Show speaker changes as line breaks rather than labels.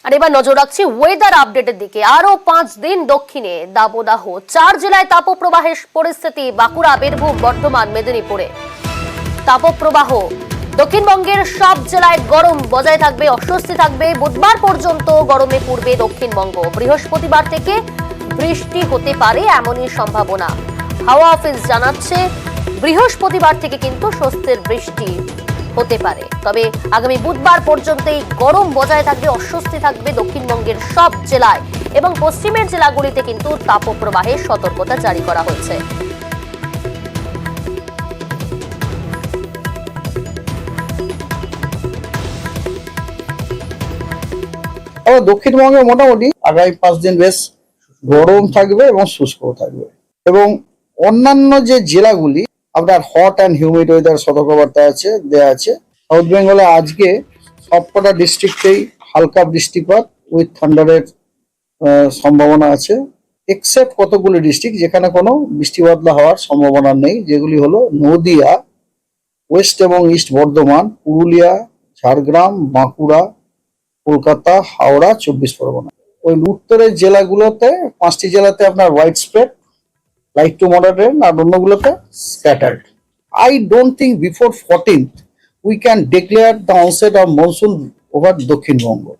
আর এবার নজর রাখছি ওয়েদার আপডেটের দিকে। আরো 5 দিন দক্ষিণে দাবদাহ, 4 জেলায় তাপপ্রবাহের পরিস্থিতি। বাঁকুড়া, বীরভূম, বর্ধমান, মেদিনীপুরে তাপপ্রবাহ। দক্ষিণবঙ্গের সব জেলায় গরম বজায় থাকবে, অস্বস্তি থাকবে। বুধবার পর্যন্ত গরমে পড়বে দক্ষিণবঙ্গ। বৃহস্পতিবার থেকে বৃষ্টি হতে পারে এমনই সম্ভাবনা। হাওয়া অফিস জানাচ্ছে বৃহস্পতিবার থেকে কিন্তু স্বস্তির বৃষ্টি হতে পারে। তবে আগামী বুধবার পর্যন্তই গরম বজায় থাকবে, অস্বস্তি থাকবে দক্ষিণবঙ্গের সব জেলায় এবং পশ্চিমের জেলাগুলিতে কিন্তু তাপপ্রবাহের সতর্কতা জারি করা হয়েছে।
দক্ষিণবঙ্গে মোটামুটি আগামী 5 দিন বেশ গরম থাকবে এবং শুষ্ক থাকবে। এবং অন্যান্য যে জেলাগুলি আপনার হট অ্যান্ড হিউমিড ওয়েদার সতর্কবার্তা আছে দেওয়া আছে। সাউথ বেঙ্গলে আজকে সবকটা ডিস্ট্রিক্টেই হালকা বৃষ্টিপাত উইথ থান্ডারের সম্ভাবনা আছে, এক্সেপ্ট কতগুলি ডিস্ট্রিক্ট যেখানে কোনো বৃষ্টি বাদলা হওয়ার সম্ভাবনা নেই, যেগুলি হলো নদিয়া, ওয়েস্ট এবং ইস্ট বর্ধমান, পুরুলিয়া, ঝাড়গ্রাম, বাঁকুড়া, কলকাতা, হাওড়া, 24 পরগনা। ওই উত্তরের জেলাগুলোতে 5টি জেলাতে আপনার widespread, light to moderate rain, আর অন্যগুলোতে scattered. I don't think before 14th we can declare the onset of monsoon over Dakshin Bongo.